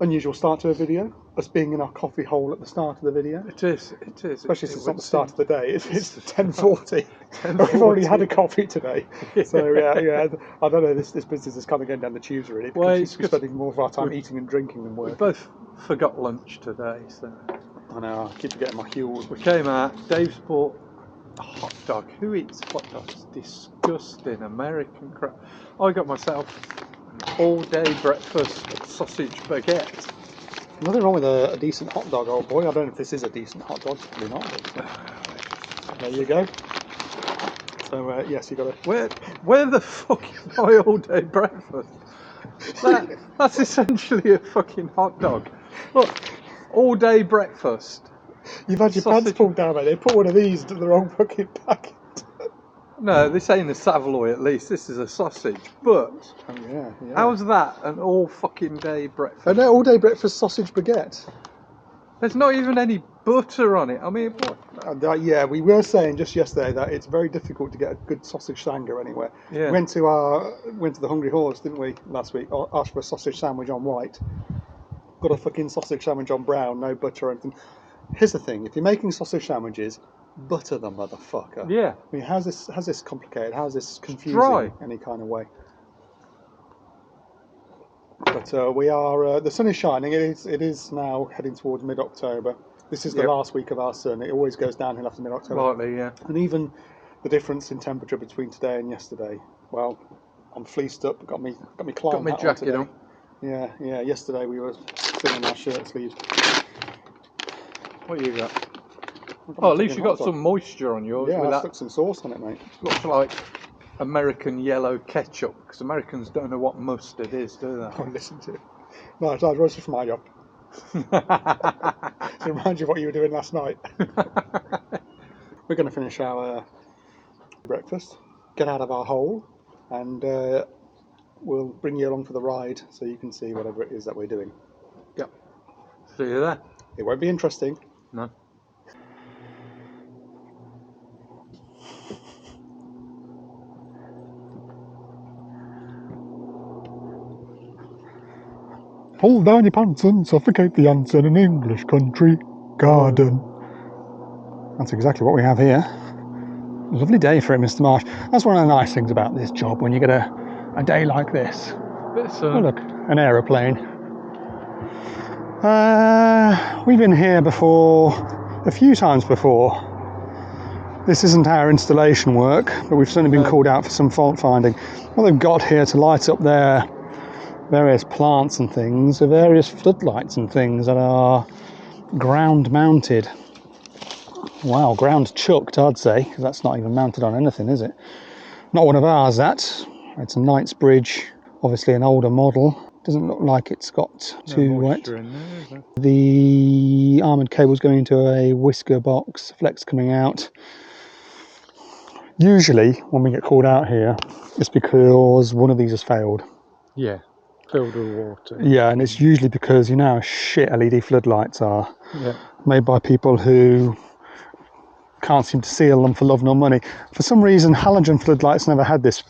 unusual start to a video, us being in our coffee hole at the start of the video. It is. Especially since it's not the start of the day. It's 10:40. We've already had a coffee today. Yeah. So yeah. I don't know. This business is kind of going down the tubes really. Because we should be spending more of our time eating and drinking than working. We both forgot lunch today, so. I know. I keep forgetting my heels. We came out. Dave's bought a hot dog. Who eats hot dogs? Disgusting American crap. I got myself an all-day breakfast sausage baguette. Nothing wrong with a decent hot dog, old boy. I don't know if this is a decent hot dog. Probably not. But, there you go. So yes, you got to. Where the fuck is my all-day breakfast? That's essentially a fucking hot dog. Look, all-day breakfast. You've had your pants pulled down, mate. They put one of these to the wrong fucking packet. No, this ain't a Savoy at least. This is a sausage. But yeah. How's that an all fucking day breakfast? I know, all-day breakfast sausage baguette. There's not even any butter on it. I mean, what? Yeah, we were saying just yesterday that it's very difficult to get a good sausage sanger anywhere. Yeah. We went to the Hungry Horse, didn't we, last week? Asked for a sausage sandwich on white. Got a fucking sausage sandwich on brown, no butter or anything. Here's the thing: if you're making sausage sandwiches, butter them, motherfucker. Yeah. I mean, how's this complicated? How's this confusing any kind of way? But we are. The sun is shining. It is now heading towards mid-October. This is the last week of our sun. It always goes downhill after mid-October. Rightly, yeah. And even the difference in temperature between today and yesterday. Well, I'm fleeced up. Got me Got my jacket on. Yeah. Yesterday we were sitting in our shirt sleeves. What you got? Oh, at least you got some moisture on yours. Yeah, I stuck some sauce on it, mate. Looks like American yellow ketchup, because Americans don't know what mustard is, do they? Oh, listen to it. No, it's just from my job. To remind you of what you were doing last night. We're going to finish our breakfast, get out of our hole, and we'll bring you along for the ride so you can see whatever it is that we're doing. Yep. See you there. It won't be interesting. No. Pull down your pants and suffocate the ants in an English country garden. That's exactly what we have here. Lovely day for it, Mr. Marsh. That's one of the nice things about this job, when you get a day like this. Oh look, an aeroplane. We've been here before, a few times before. This isn't our installation work, but we've certainly been called out for some fault finding. What they've got here to light up their various plants and things are various floodlights and things that are ground mounted. Wow, ground chucked, I'd say, because that's not even mounted on anything, is it? Not one of ours, that. It's a Knightsbridge, obviously an older model. Doesn't look like it's got too wet. In there, is there? The armoured cable's going into a whisker box, flex coming out. Usually, when we get called out here, it's because one of these has failed. Yeah, filled with water. Yeah, and it's usually because you know how shit LED floodlights are. Yeah. Made by people who can't seem to seal them for love nor money. For some reason, halogen floodlights never had this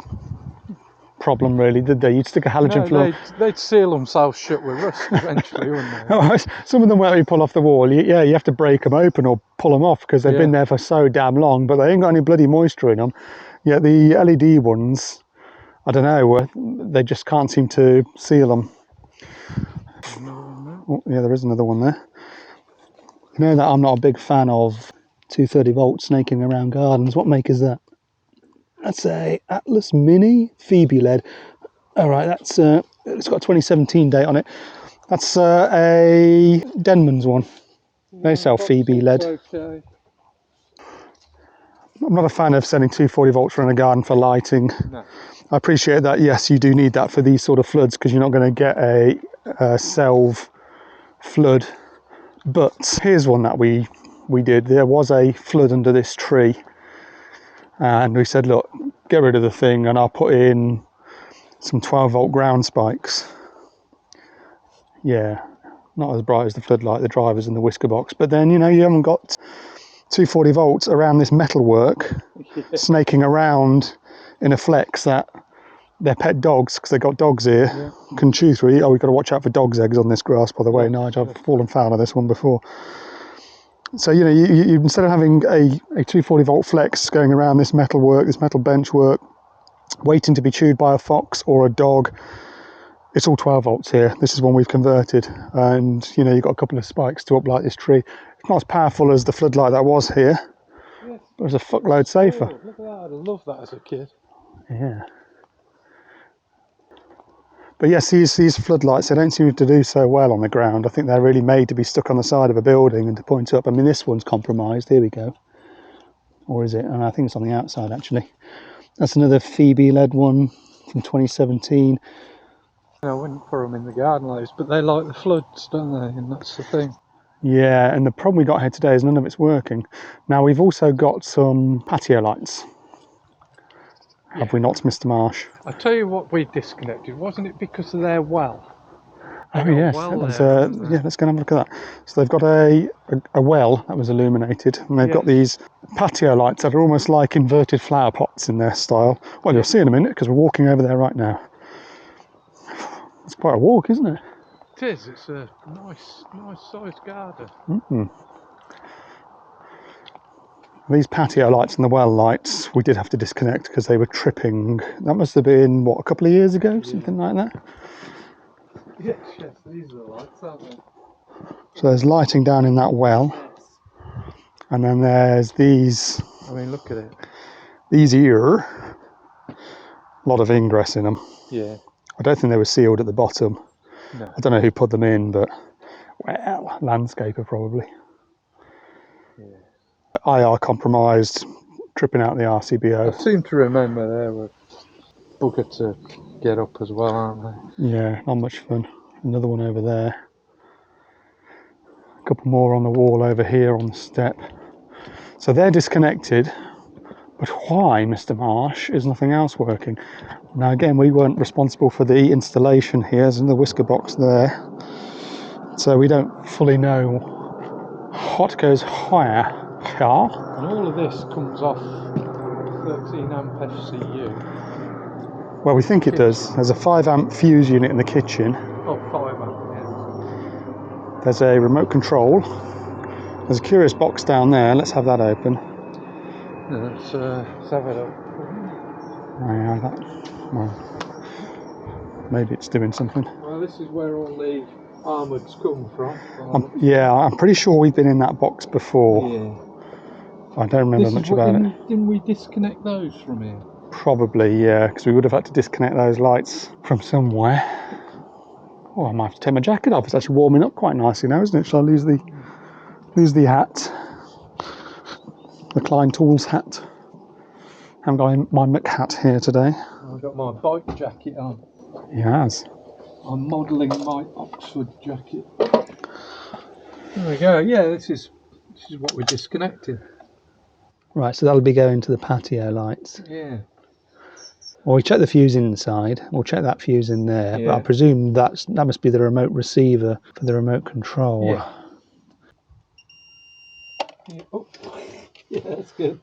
problem, really, did they? You'd stick a halogen flood. They'd seal themselves shut with rust eventually, wouldn't they? Some of them where you pull off the wall, you have to break them open or pull them off because they've been there for so damn long, but they ain't got any bloody moisture in them. Yet the LED ones, I don't know, they just can't seem to seal them. Oh, yeah, there is another one there. You know that I'm not a big fan of 230 volt snaking around gardens. What make is that? That's a Atlas Mini Phoebe LED. All right, that's it's got a 2017 date on it. That's a Denman's one. They sell Phoebe LED. Okay. I'm not a fan of sending 240 volts around a garden for lighting. No. I appreciate that. Yes, you do need that for these sort of floods because you're not going to get a selve flood. But here's one that we did. There was a flood under this tree. And we said, look, get rid of the thing and I'll put in some 12 volt ground spikes. Yeah, not as bright as the floodlight, the drivers and the whisker box. But then, you haven't got 240 volts around this metalwork snaking around in a flex that their pet dogs, because they've got dogs here, Yeah. can chew through it. Oh, we've got to watch out for dogs' eggs on this grass, by the way, Yes, Nigel. yes. I've fallen foul of this one before. So, you know, you instead of having a 240 volt flex going around this metal work, this metal bench work, waiting to be chewed by a fox or a dog, it's all 12 volts here. This is one we've converted, and you know, you've got a couple of spikes to uplight this tree. It's not as powerful as the floodlight that was here, Yes. but it's a fuckload safer. Oh, look at that! I'd love that as a kid. Yeah. But yes, these floodlights, they don't seem to do so well on the ground. I think they're really made to be stuck on the side of a building and to point up. I mean, this one's compromised. Here we go. Or is it? And I think it's on the outside, actually. That's another Phoebe LED one from 2017. I wouldn't put them in the garden loads, but they like the floods, don't they? And that's the thing. Yeah, and the problem we got here today is none of it's working. Now, we've also got some patio lights. Have we not, Mr. Marsh? I tell you what, we disconnected, wasn't it? Because of their well. They Oh got a yes, well that was, there, haven't they? yeah, let's go and have a look at that. So they've got a well that was illuminated, and they've got Yes. these patio lights that are almost like inverted flower pots in their style. Well, you'll see in a minute, because we're walking over there right now. It's quite a walk, isn't it? It is. It's a nice sized garden. These patio lights and the well lights, we did have to disconnect because they were tripping. That must have been, what, a couple of years ago, something like that? Yes, these are the lights, aren't they? So there's lighting down in that well, Yes. and then there's these I mean, look at it. here. A lot of ingress in them. Yeah. I don't think they were sealed at the bottom. No. I don't know who put them in, but, well, landscaper probably. Yeah. IR compromised, tripping out the I RCBO. seem to remember they were bugger to get up as well, aren't they? Yeah, not much fun. Another one over there. A couple more on the wall over here on the step. So they're disconnected, but why, Mr. Marsh, is nothing else working? Now again, we weren't responsible for the installation here. There's another whisker box there. So we don't fully know what goes where. And all of this comes off 13 amp FCU. Well, we think it does. Kitchen. There's a 5 amp fuse unit in the kitchen. Oh, 5 amp, There's a remote control. There's a curious box down there. Let's have that open. yeah. Let's have it up. Oh, yeah, well, maybe it's doing something. Well, this is where all the armouds come from. Yeah, I'm pretty sure we've been in that box before. Yeah. I don't remember This is much what, about it. didn't we disconnect those from here? Probably, yeah, because we would have had to disconnect those lights from somewhere. Oh, I might have to take my jacket off. It's actually warming up quite nicely now, isn't it? Shall I lose the hat? The Klein Tools hat. I haven't got my Mick hat here today. I've got my bike jacket on. He has. I'm modelling my Oxford jacket. There we go. Yeah, this is what we're disconnecting. Right, so that'll be going to the patio lights. Yeah. Well, we check the fuse inside. We'll check that fuse in there. Yeah. But I presume that must be the remote receiver for the remote control. Yeah. Yeah. Oh. Yeah, that's good.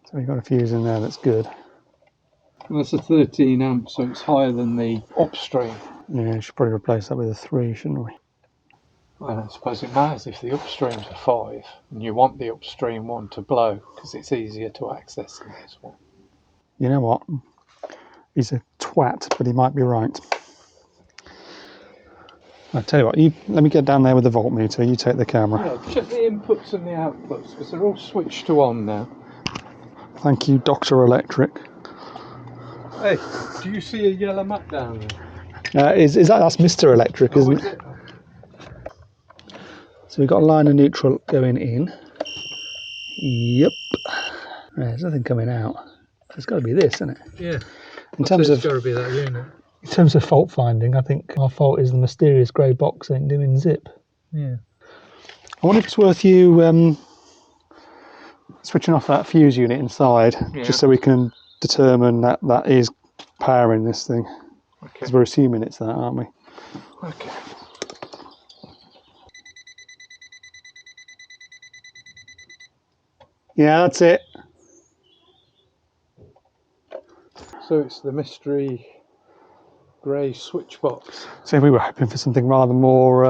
So we've got a fuse in there that's good. And that's a 13 amp, so it's higher than the upstream. Yeah, we should probably replace that with a 3, shouldn't we? Well, I suppose it matters if the upstream's a 5 and you want the upstream one to blow because it's easier to access than this one. You know what? He's a twat, but he might be right. I tell you what, let me get down there with the voltmeter. You take the camera. Yeah, check the inputs and the outputs because they're all switched to on now. Thank you, Dr. Electric. Hey, do you see a yellow mat down there? That's Mr. Electric, isn't Is it? So we've got a line of neutral going in. Yep. There's nothing coming out. It's got to be this, isn't it? Yeah. In terms of got to be that unit. In terms of fault finding, I think our fault is the mysterious grey box ain't doing zip. Yeah. I wonder if it's worth you switching off that fuse unit inside, just so we can determine that is powering this thing. Okay. Because we're assuming it's that, aren't we? Okay. Yeah, that's it. So it's the mystery grey switch box. So we were hoping for something rather more,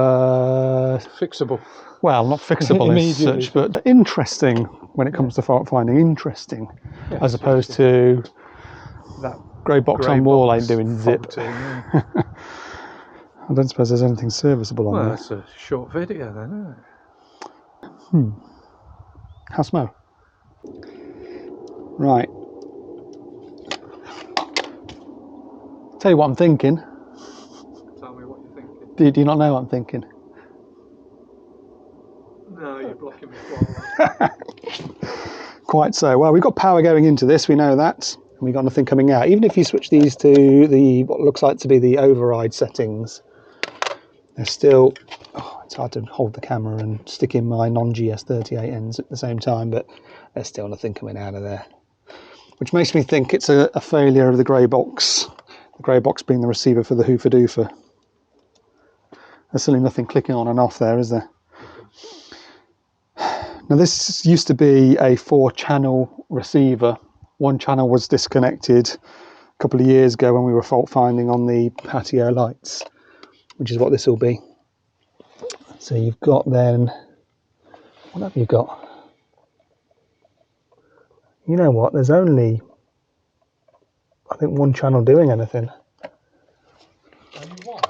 Fixable. well, not fixable as Immediately. such, but interesting when it comes to fault finding. Interesting, Yes, as opposed to that grey box grey on wall box ain't doing zip. faulty, yeah. I don't suppose there's anything serviceable on Well, there. that's a short video then, isn't it? How smell? Right. Tell you what I'm thinking. Tell me what you're thinking. Do you not know what I'm thinking? No, you're blocking me floodlights. Quite so. Well, we've got power going into this, we know that. And we've got nothing coming out. Even if you switch these to the what looks like to be the override settings, they're still... Oh, it's hard to hold the camera and stick in my non-GS38 ends at the same time, but there's still nothing coming out of there. Which makes me think it's a failure of the grey box. The grey box being the receiver for the hoofer doofer. There's certainly nothing clicking on and off there, is there? Now this used to be a 4-channel receiver. One channel was disconnected a couple of years ago when we were fault finding on the patio lights, which is what this will be. So you've got then, what have you got? You know what, there's only, I think, one channel doing anything. Only one?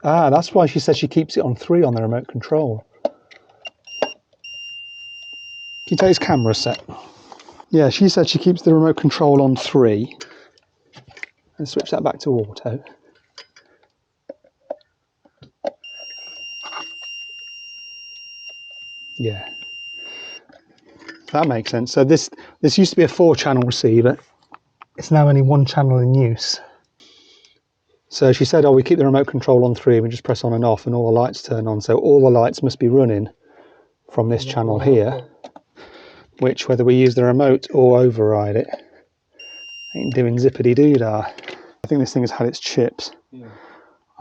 That's why she says she keeps it on 3 on the remote control. Can you take his camera set? Yeah, she said she keeps the remote control on 3 and switch that back to auto. Yeah, that makes sense. So this used to be a 4-channel receiver. It's now only 1 channel in use. So she said, oh, we keep the remote control on 3, we just press on and off and all the lights turn on. So all the lights must be running from this channel here, which, whether we use the remote or override it, ain't doing zippity doo-dah. I think this thing has had its chips. Yeah.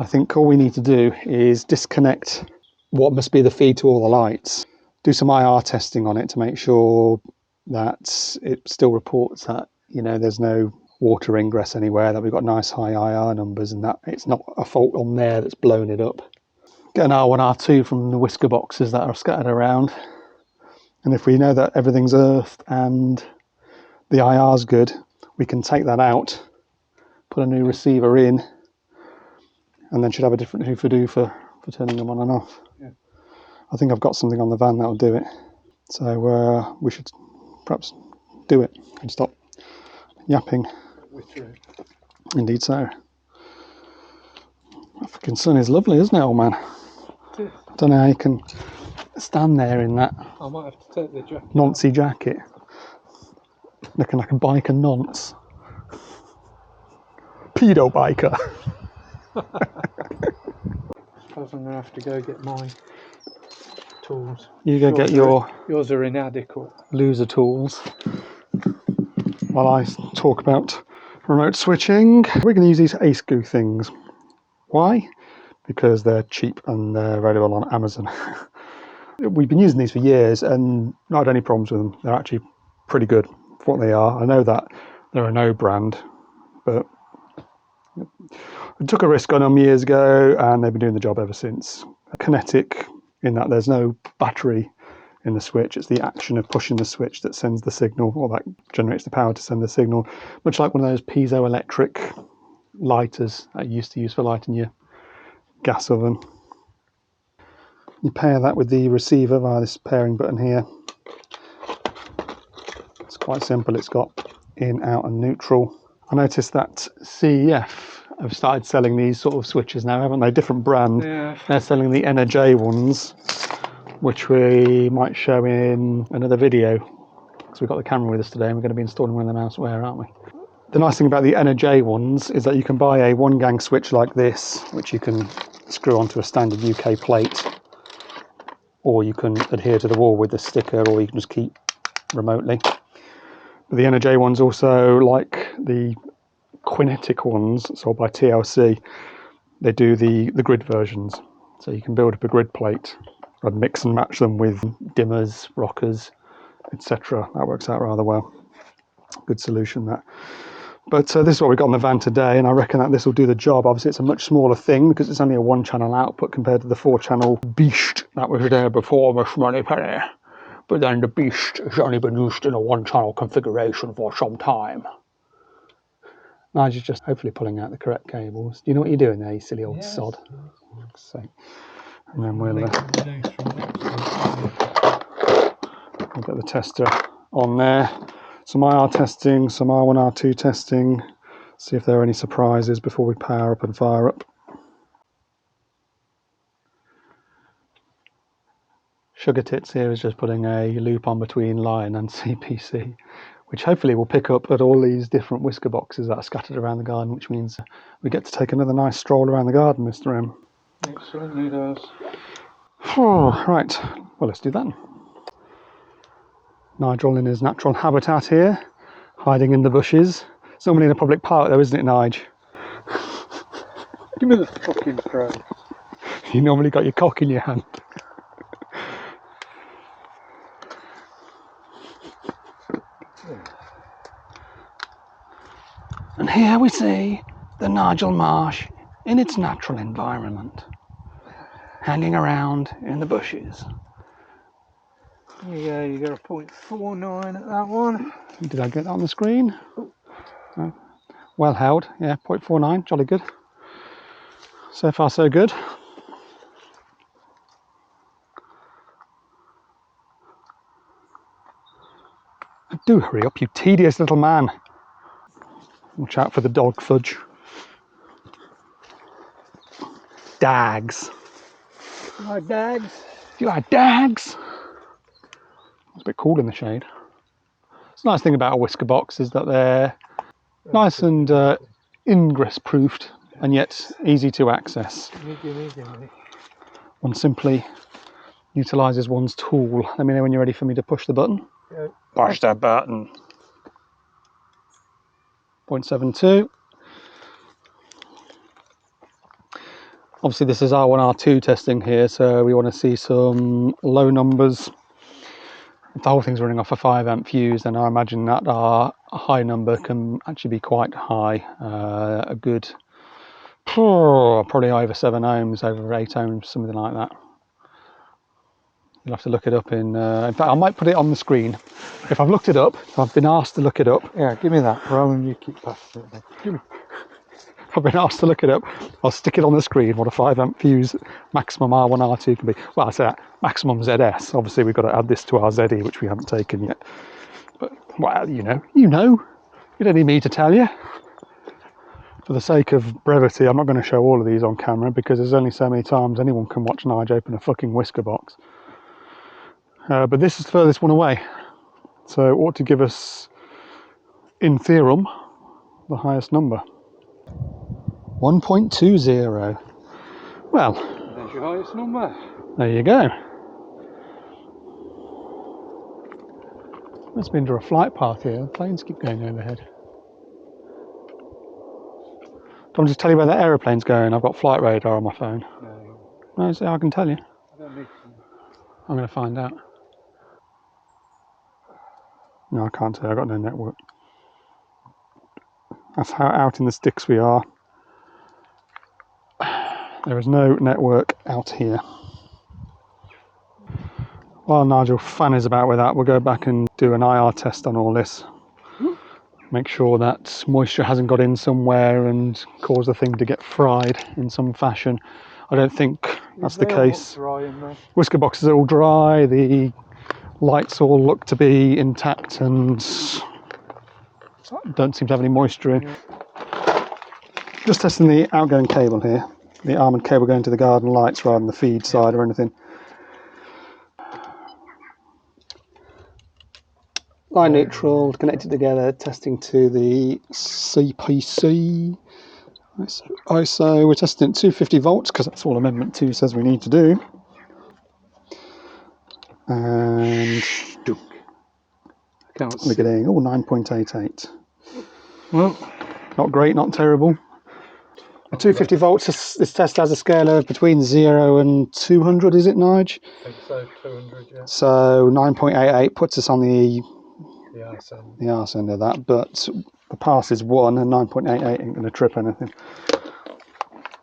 I think all we need to do is disconnect what must be the feed to all the lights, do some IR testing on it to make sure that it still reports that, you know, there's no water ingress anywhere, that we've got nice high IR numbers and that it's not a fault on there that's blown it up. Get an R1, R2 from the whisker boxes that are scattered around. And if we know that everything's earthed and the IR's good, we can take that out, put a new receiver in, and then should have a different hoofer doofer for turning them on and off. Yeah. I think I've got something on the van that'll do it. So we should perhaps do it and stop yapping. Indeed so. African sun is lovely, isn't it, old man? It is. I don't know how you can stand there in that I might have to take the jacket noncy jacket, looking like a biker nonce. Pedo biker. I suppose I'm going to have to go get my tools. You go get your Yours are inadequate. loser tools while I talk about remote switching. We're going to use these ASCO things. Why? Because they're cheap and they're available on Amazon. We've been using these for years and not had any problems with them. They're actually pretty good for what they are. I know that they're a no brand, but I took a risk on them years ago and they've been doing the job ever since. Kinetic, in that there's no battery in the switch, it's the action of pushing the switch that sends the signal, or that generates the power to send the signal, much like one of those piezoelectric lighters that you used to use for lighting your gas oven. You pair that with the receiver via this pairing button here. It's quite simple, it's got in, out and neutral. I noticed that CEF have started selling these sort of switches now, haven't they? Different brand. Yeah. They're selling the NJ ones, which we might show in another video, because we've got the camera with us today and we're going to be installing one of them elsewhere, aren't we? The nice thing about the NJ ones is that you can buy a 1-gang switch like this, which you can screw onto a standard UK plate, or you can adhere to the wall with the sticker, or you can just keep remotely. But the NJ ones also, like the kinetic ones sold by TLC, they do the grid versions. So you can build up a grid plate and mix and match them with dimmers, rockers, etc. That works out rather well. Good solution, that. But this is what we got on the van today, and I reckon that this will do the job. Obviously, it's a much smaller thing because it's only a 1-channel output compared to the 4-channel beast that was there before the Shmoney Penny. But then the beast has only been used in a 1-channel configuration for some time. Nigel's just hopefully pulling out the correct cables. Do you know what you're doing there, you silly old sod? For fuck's sake. And then we'll get the tester on there. Some IR testing, some R1, R2 testing. See if there are any surprises before we power up and fire up. Sugar Tits here is just putting a loop on between line and CPC, which hopefully will pick up at all these different whisker boxes that are scattered around the garden, which means we get to take another nice stroll around the garden, Mr. M. Excellent, it does. Oh, right, well, let's do that. Nigel in his natural habitat here, hiding in the bushes. It's normally in a public park though, isn't it, Nige? Give me the fucking phone. You normally got your cock in your hand. And here we see the Nigel Marsh in its natural environment, hanging around in the bushes. Yeah, you got a 0.49 at that one. Did I get that on the screen? No. Well held, yeah, 0.49, jolly good. So far so good. Do hurry up, you tedious little man. Watch out for the dog fudge. Dags. You like dags? Do you like dags? It's a bit cool in the shade. It's a nice thing about a whisker box is that they're nice and ingress proofed and yet easy to access. One simply utilises one's tool. Let me know when you're ready for me to push the button. Yeah. Push that button. 0.72. Obviously this is R1, R2 testing here, so we want to see some low numbers. If the whole thing's running off a 5 amp fuse, then I imagine that our high number can actually be quite high. A good, probably over 7 ohms, over 8 ohms, something like that. You'll have to look it up in fact I might put it on the screen. If I've looked it up, if I've been asked to look it up. Yeah, give me that, rather than you keep passing it. Give me. If I've been asked to look it up, I'll stick it on the screen what a 5 amp fuse maximum R1, R2 can be. Well, I say that, maximum ZS. Obviously we've got to add this to our ZE, which we haven't taken yet. But, well, you know. You don't need me to tell you. For the sake of brevity, I'm not going to show all of these on camera because there's only so many times anyone can watch Nige open a fucking whisker box. But this is the furthest one away. So it ought to give us, in theorem, the highest number. 1.20. Well, There's your highest number. there you go. Must be under a flight path here. The planes keep going overhead. Do I just tell you where that aeroplane's going? I've got flight radar on my phone. No, so I can tell you. I don't need to. I'm going to find out. No, I can't tell you. I've got no network. That's how out in the sticks we are. There is no network out here. While Nigel fanners about with that, we'll go back and do an IR test on all this. Make sure that moisture hasn't got in somewhere and caused the thing to get fried in some fashion. I don't think that's the case. Whisker boxes are all dry, the lights all look to be intact and don't seem to have any moisture in. Just testing the outgoing cable here, the armoured cable going to the garden lights rather than the feed side or anything. Line neutral, connected together, testing to the CPC. ISO, we're testing at 250 volts because that's all Amendment 2 says we need to do. And we're getting 9.88. Well, not great, not terrible. At 250 volts, this test has a scale of between 0 and 200, is it, Nige? I think so, 200, yeah. So 9.88 puts us on the arse end. The arse end of that, but The pass is 1 and 9.88 ain't going to trip anything.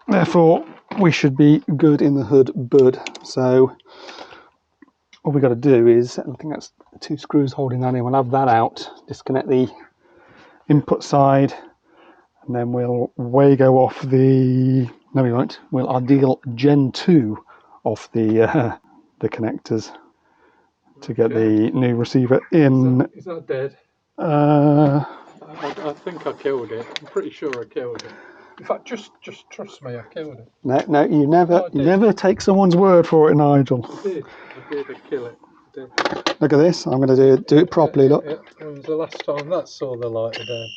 Therefore, we should be good in the hood, bud. So all we got to do is, I think that's 2 screws holding that in. We'll have that out, disconnect the input side, and then we'll Wago off the. No, we won't. We'll ideal Gen 2 off the connectors to get the new receiver in. Is that dead? I think I killed it. I'm pretty sure I killed it. In fact, just trust me, I killed it. No, you never take someone's word for it, Nigel. I did kill it. I did. Look at this. I'm going to do it properly. Look. When was the last time that saw the light of day?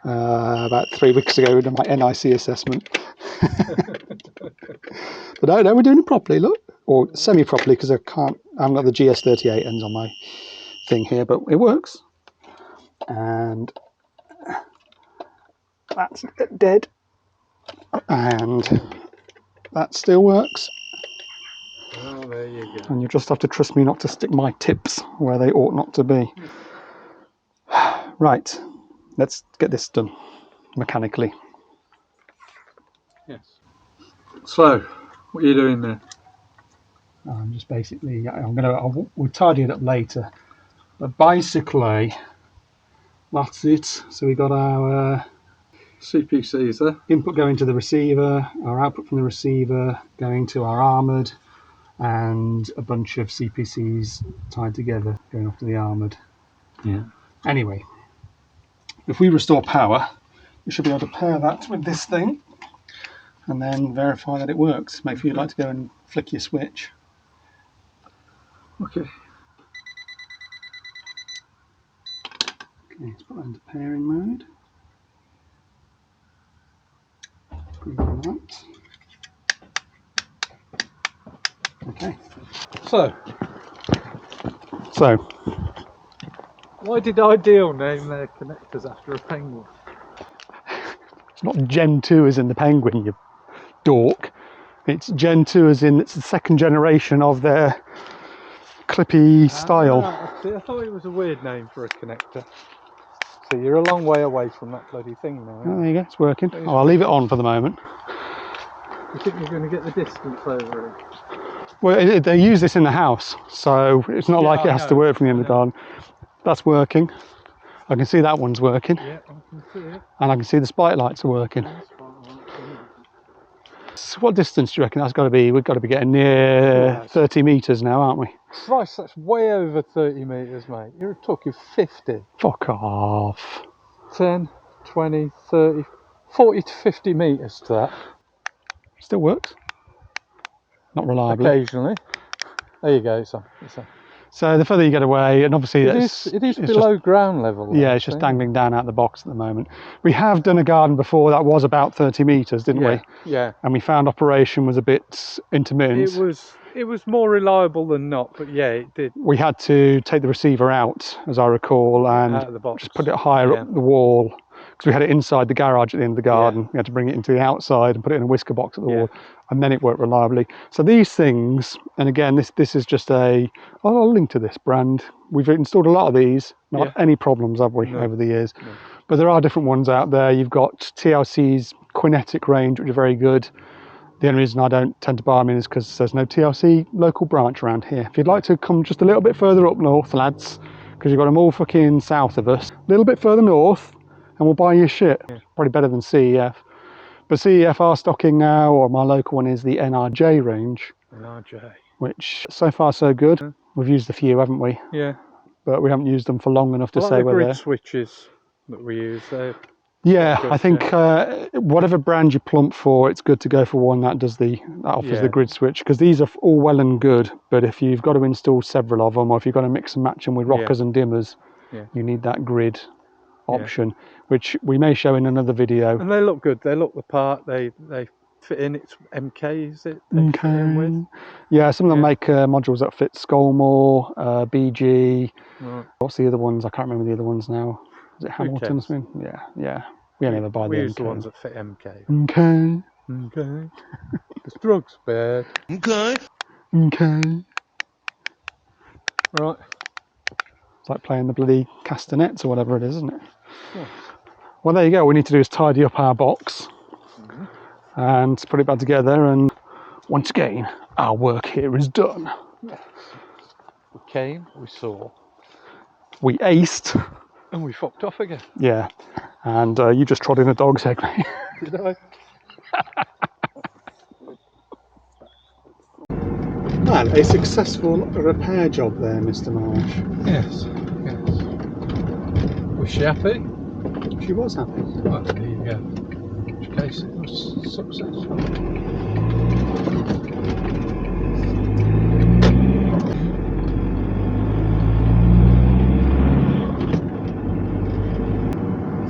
About 3 weeks ago, we did my NIC assessment. But no, we're doing it properly. Look, or semi-properly, because I haven't got the GS38 ends on my thing here, but it works. And that's dead, and that still works. Oh, there you go. And you just have to trust me not to stick my tips where they ought not to be. Right, let's get this done mechanically. Yes. So, what are you doing there? I'm just basically, we'll tidy it up later. But basically, that's it. So we got our CPCs there. input going to the receiver, our output from the receiver going to our armoured, and a bunch of CPCs tied together going off to the armoured. Yeah. Anyway, if we restore power, we should be able to pair that with this thing and then verify that it works. Make sure you'd like to go and flick your switch. Okay. Okay, let's put that into pairing mode. Green light. Okay. So, why did Ideal name their connectors after a penguin? it's not Gen 2 as in the penguin, you dork. It's Gen 2 as in it's the second generation of their clippy style. See, I thought it was a weird name for a connector. So you're a long way away from that bloody thing now. Oh, there you go, it's working. Oh, I'll leave it on for the moment. You think you're going to get the distance over it? Well, they use this in the house, so it's not like it has to work from the end of the garden. That's working. I can see that one's working. Yeah, I can see it. And I can see the spike lights are working. So what distance do you reckon that's got to be? We've got to be getting near 30 metres now, aren't we? Christ, that's way over 30 metres, mate. You're talking 50. Fuck off. 10, 20, 30, 40 to 50 metres to that. Still works. Not reliably. Occasionally. There you go, it's on. So the further you get away, and obviously it is below ground level. Yeah, it's just dangling down out the box at the moment. We have done a garden before that was about 30 metres, didn't we? Yeah. And we found operation was a bit intermittent. It was more reliable than not, but yeah, it did. We had to take the receiver out, as I recall, and out of the box. Just put it higher up the wall, because we had it inside the garage at the end of the garden. Yeah. We had to bring it into the outside and put it in a whisker box at the wall, and then it worked reliably. So these things, and again, this is just I'll link to this brand. We've installed a lot of these, not any problems, have we, over the years? No. But there are different ones out there. You've got TLC's kinetic range, which are very good. The only reason I don't tend to buy them in is because there's no TLC local branch around here. If you'd like to come just a little bit further up north, lads, because you've got them all fucking south of us, a little bit further north, and we'll buy you shit. Probably better than CEF. But CEF are stocking now, or my local one is the NRJ range. NRJ. Which, so far so good. We've used a few, haven't we? Yeah. But we haven't used them for long enough to say whether... the grid switches that we use, yeah, I think whatever brand you plump for, it's good to go for one that offers the grid switch, because these are all well and good, but if you've got to install several of them, or if you've got to mix and match them with rockers and dimmers, you need that grid option, which we may show in another video. And they look good. They look the part. They fit in. It's MK, is it? They fit in with. Yeah, some of them make modules that fit Skolmore, BG. Right. What's the other ones? I can't remember the other ones now. Is it Hamilton? Yeah. We only ever buy we the use MK. the ones that fit MK. Okay. Because drugs bad. Okay. Right. It's like playing the bloody castanets or whatever it is, isn't it? Yeah. Well, there you go. All we need to do is tidy up our box and put it back together, and once again, our work here is done. Yes. We came, we saw, We aced. and we fucked off again. Yeah. And you just trod in a dog's egg, mate. Did I? Well, a successful repair job there, Mr. Marsh. Yes. Was she happy? She was happy. Well, there you go. In which case it was successful.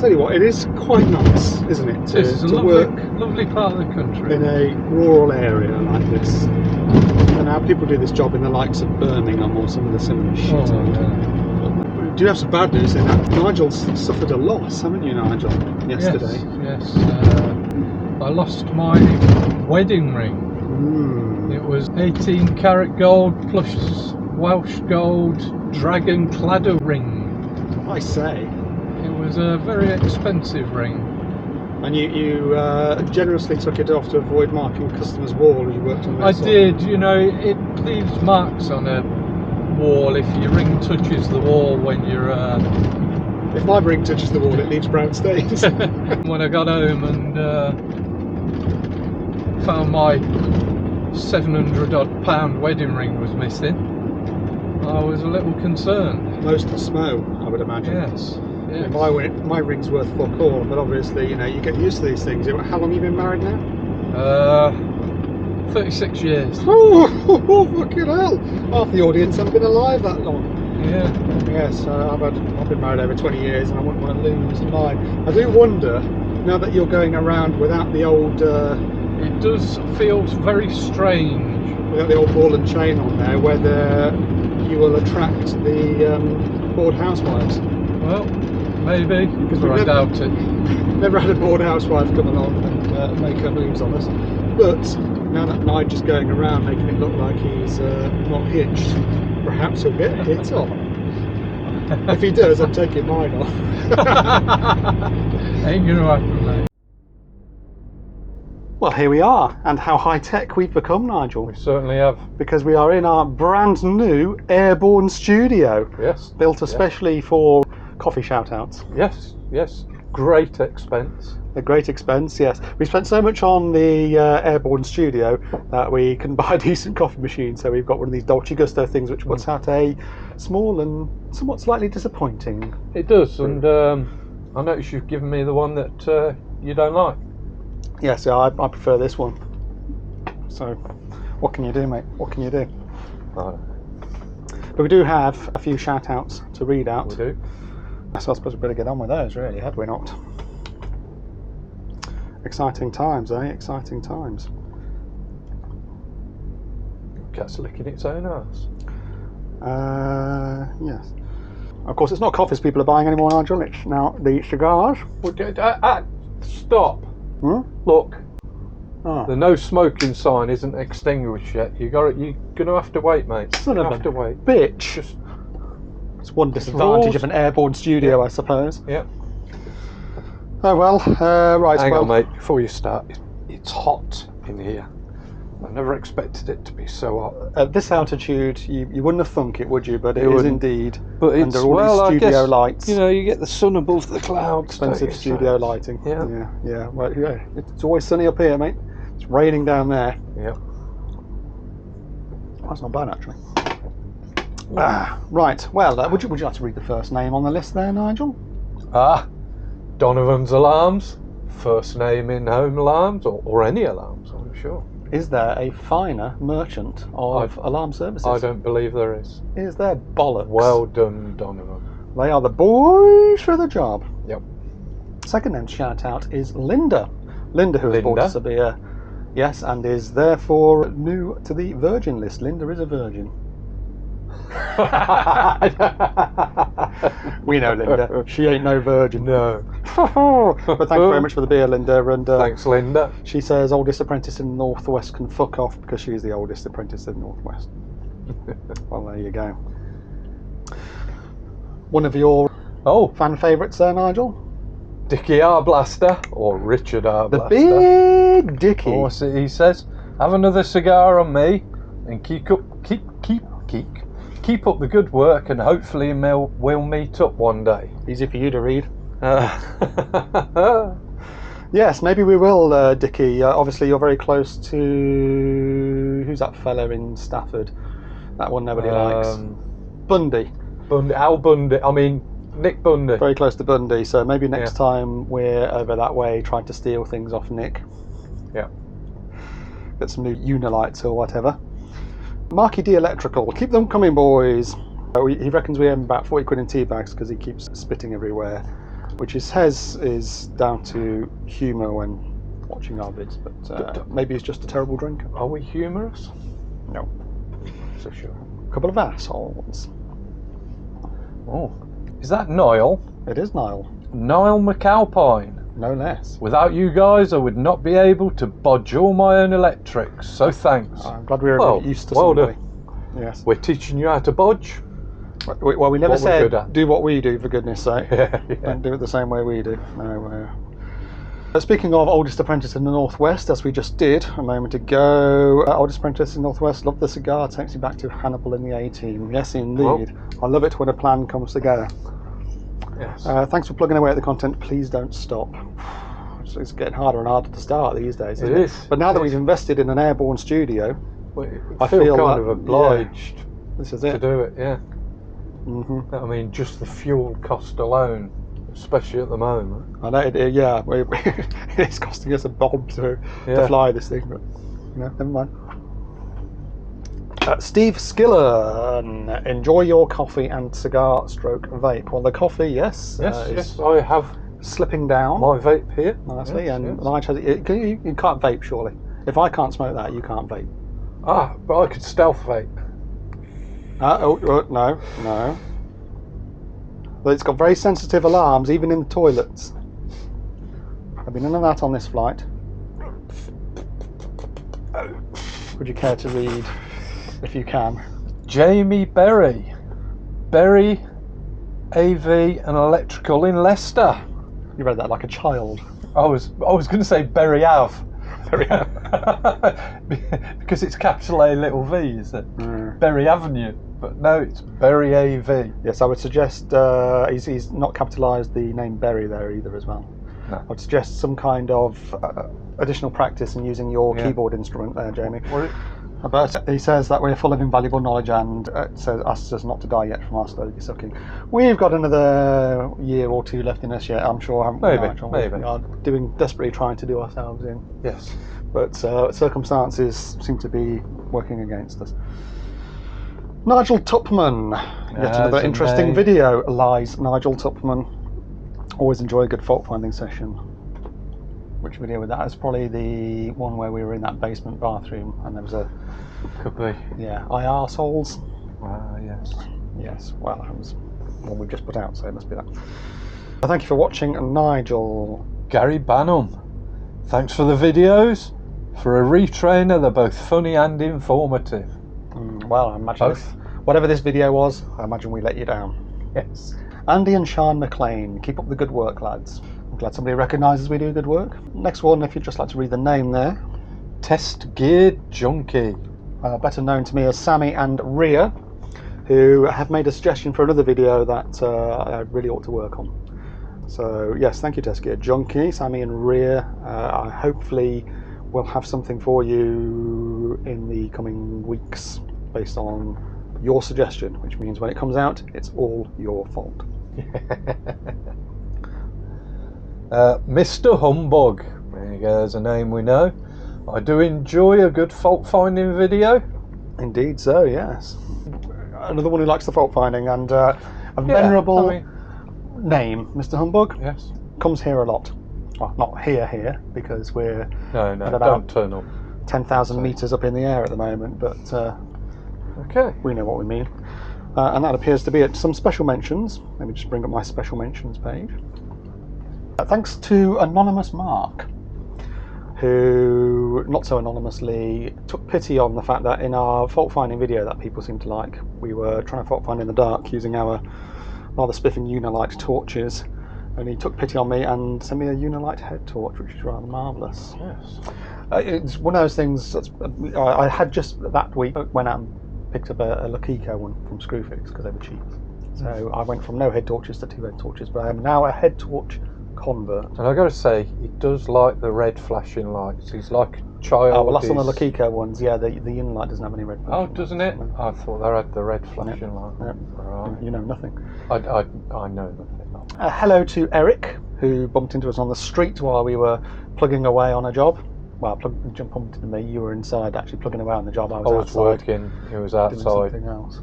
Tell you what, it is quite nice, isn't it, This is a to lovely, work lovely part of the country. in a rural area like this. And now people do this job in the likes of Birmingham or some of the similar shit. Oh, yeah. Do you have some bad news in that? Nigel's suffered a loss, haven't you, Nigel, yesterday? Yes. I lost my wedding ring. It was 18 karat gold plus Welsh gold dragon claddagh ring. I say. It was a very expensive ring. And you generously took it off to avoid marking customers' wall as you worked on this. I did, you know, it leaves marks on a wall if your ring touches the wall when you're... If my ring touches the wall, it leaves brown stains. When I got home and found my £700 wedding ring was missing, I was a little concerned. Most of smo, I would imagine. Yes. My ring's worth fuck all, but obviously, you know, you get used to these things. How long have you been married now? 36 years. Oh, fucking hell! Half the audience haven't been alive that long. Yeah. Yes, I've been married over 20 years, and I wouldn't want to lose mine. I do wonder, now that you're going around without the old... it does feel very strange. Without the old ball and chain on there, whether you will attract the bored housewives. Well, maybe, but I doubt it. Never had a bored housewife come along and make her moves on us. But now that Nigel's going around making it look like he's not hitched, perhaps he'll get a hit on. If he does, I'm taking mine off. Ain't gonna happen, mate. Well, here we are, and how high-tech we've become, Nigel. We certainly have. Because we are in our brand new airborne studio. Yes. Built especially for coffee shout-outs. Yes. Great expense. A great expense, yes. We spent so much on the airborne studio that we can buy a decent coffee machine. So we've got one of these Dolce Gusto things which puts out a small and somewhat slightly disappointing. It does, and I notice you've given me the one that you don't like. Yes, yeah, I prefer this one. So, what can you do, mate? What can you do? But we do have a few shout-outs to read out. We do. So I suppose we better get on with those, really, had we not? Exciting times, eh? Exciting times. Cat's licking its own arse. Yes. Of course, it's not coffees people are buying anymore, Nigel. It's now the cigars. Stop. Look. Oh. The no smoking sign isn't extinguished yet. You're gonna have to wait, mate. Son of a to wait. bitch. It's one disadvantage rules. of an airborne studio, I suppose. Yep. Oh well, right. Hang well, on, mate. Before you start, it's hot in here. I never expected it to be so hot. At this altitude, you wouldn't have thunk it, would you? But it is wouldn't. indeed. But it's under all these studio I guess, lights. You know, you get the sun above the clouds. Expensive don't you? studio lighting. Yeah. Yeah. Well, yeah. It's always sunny up here, mate. It's raining down there. Yeah. That's not bad, actually. Right. Well, would you like to read the first name on the list there, Nigel? Donovan's Alarms. First name in home alarms, or any alarms, I'm sure. Is there a finer merchant of alarm services? I don't believe there is. Is there bollocks? Well done, Donovan. They are the boys for the job. Yep. Second name shout out is Linda. Linda, who has bought us a beer. Yes, and is therefore new to the virgin list. Linda is a virgin. We know Linda. She ain't no virgin. No. But thank you very much for the beer, Linda. And thanks, Linda. She says oldest apprentice in the Northwest can fuck off because she's the oldest apprentice in the Northwest. Well, there you go. One of your fan favourites there, Nigel? Dickie R. Blaster, or Richard R. The Blaster. big Dickie. Or he says, have another cigar on me, and keep up the good work, and hopefully we'll meet up one day. Easy for you to read. Yes, maybe we will, Dickie. Obviously, you're very close to... Who's that fella in Stafford? That one nobody likes. Bundy. Al Bundy. I mean, Nick Bundy. Very close to Bundy, so maybe next time we're over that way trying to steal things off Nick. Yeah. Get some new Unilights or whatever. Marky D Electrical. Keep them coming, boys. He reckons we earn about 40 quid in tea bags because he keeps spitting everywhere, which he says is down to humour when watching our vids, but maybe he's just a terrible drinker. Are we humorous? No. So sure. A couple of assholes. Oh. Is that Niall? It is Niall. Niall McAlpine. No less. Without you guys, I would not be able to bodge all my own electrics, so thanks. I'm glad we're used to somebody. Yes. We're teaching you how to bodge. Well, we never said do what we do, for goodness sake. Yeah. Don't do it the same way we do. No. Speaking of Oldest Apprentice in the Northwest, as we just did a moment ago, Oldest Apprentice in the Northwest, love the cigar, takes you back to Hannibal in the A-Team. Yes, indeed. I love it when a plan comes together. Yes. Thanks for plugging away at the content. Please don't stop. It's getting harder and harder to start these days. It is. But now that we've invested in an airborne studio, I feel kind of obliged this is it. to do it, yeah. Mm-hmm. I mean, just the fuel cost alone, especially at the moment. I know, it's costing us a bomb to fly this thing, but never mind. Steve Skillen, enjoy your coffee and cigar stroke vape. Well, the coffee, yes. Yes, I have slipping down. my vape here. Nicely, Nige has it. You can't vape, surely. If I can't smoke that, you can't vape. But I could stealth vape. No. But it's got very sensitive alarms, even in the toilets. There'll be none of that on this flight. Would you care to read, if you can? Jamie Berry, AV and Electrical in Leicester. You read that like a child. I was going to say Berry Ave. Because it's capital A little V, is it? Berry Avenue, but no, it's Berry AV. Yes, I would suggest he's not capitalised the name Berry there either as well. No. I would suggest some kind of additional practice in using your keyboard instrument there, Jamie. But he says that we're full of invaluable knowledge and asks us not to die yet from our stogie sucking. We've got another year or two left in us yet, I'm sure, haven't we? Maybe. We are desperately trying to do ourselves in. Yes. But circumstances seem to be working against us. Nigel Tupman. Yet another interesting video. Lies, Nigel Tupman. Always enjoy a good fault finding session. Which video was that? It's probably the one where we were in that basement bathroom and there was a... Could be. Yeah, I arseholes. Yes. Yes, well, that was one we just put out, so it must be that. Well, thank you for watching, Nigel. Gary Banham. Thanks for the videos. For a retrainer, they're both funny and informative. Well, I imagine whatever this video was, I imagine we let you down. Yes. Andy and Sean McLean, keep up the good work, lads. I'm glad somebody recognises we do good work. Next one, if you'd just like to read the name there. Test Geared Junkie. Better known to me as Sammy and Rhea, who have made a suggestion for another video that I really ought to work on. So yes, thank you, Test Geared Junkie, Sammy and Rhea. Hopefully we'll have something for you in the coming weeks based on your suggestion, which means when it comes out, it's all your fault. Mr. Humbug, there's a name we know. I do enjoy a good fault finding video. Indeed so, yes. Another one who likes the fault finding, and a venerable name, Mr. Humbug. Yes. Comes here a lot. Well, not here, because we're at about don't turn up. 10,000 metres up in the air at the moment, but we know what we mean. And that appears to be it. Some special mentions. Let me just bring up my special mentions page. Thanks to Anonymous Mark, who, not so anonymously, took pity on the fact that in our fault finding video that people seem to like, we were trying to fault find in the dark using our rather spiffing Unilight torches, And he took pity on me and sent me a Unilight head torch, which is rather marvellous. Yes. It's one of those things that's, I had just that week went out and picked up a Lakiko one from Screwfix because they were cheap. So I went from no head torches to 2 head torches, but I am now a head torch convert. And I've got to say, he does like the red flashing lights. He's like a child. Oh, well, that's on the Lakiko ones. Yeah, the Unilight doesn't have any red flashing. Oh, doesn't it? No. I thought they had the red flashing light. No. Right. You know nothing. I know nothing. Hello to Eric, who bumped into us on the street while we were plugging away on a job. Well, jump onto me. You were inside actually plugging away on the job. I was outside, working. He was outside. Doing something else.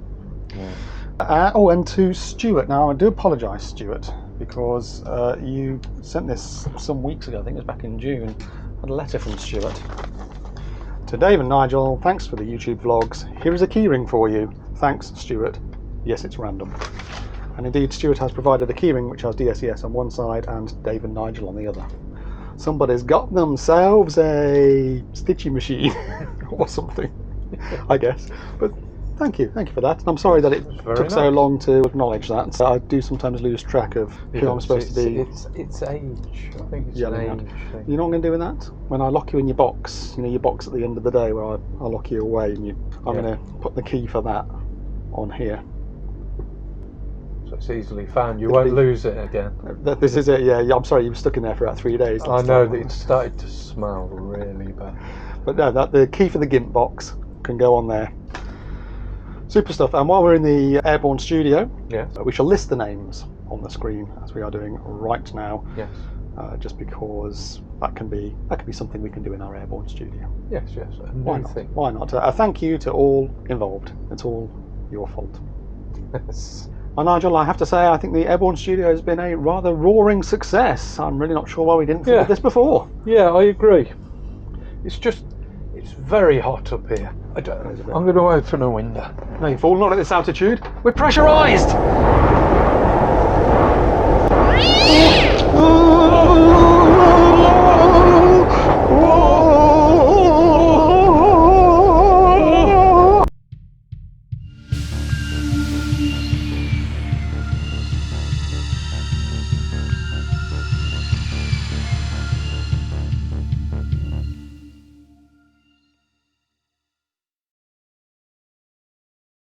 Yeah. And to Stuart. Now, I do apologise, Stuart, because you sent this some weeks ago. I think it was back in June. I had a letter from Stuart. To Dave and Nigel, thanks for the YouTube vlogs. Here is a keyring for you. Thanks, Stuart. Yes, it's random. And indeed, Stuart has provided a keyring which has DSES on one side and Dave and Nigel on the other. Somebody's got themselves a stitching machine or something, I guess. But thank you for that. I'm sorry that it took so long to acknowledge that. So I do sometimes lose track of who I'm supposed to be. It's age. I think it's an age thing. You know what I'm going to do with that? When I lock you in your box, you know, your box at the end of the day where I lock you away, and I'm going to put the key for that on here. So it's easily found. You won't lose it again. This is it, yeah. I'm sorry, you were stuck in there for about 3 days. I know that it started to smell really bad. But no, the key for the GIMP box can go on there. Super stuff. And while we're in the Airborne studio, we shall list the names on the screen as we are doing right now. Yes. Just because that can be something we can do in our Airborne studio. Yes. Why not? Why not? A thank you to all involved. It's all your fault. Yes. Well, Nigel, I have to say, I think the Airborne studio has been a rather roaring success. I'm really not sure why we didn't think of this before. Yeah, I agree. It's very hot up here. I'm going to open a window. No, you've fallen on at this altitude. We're pressurised!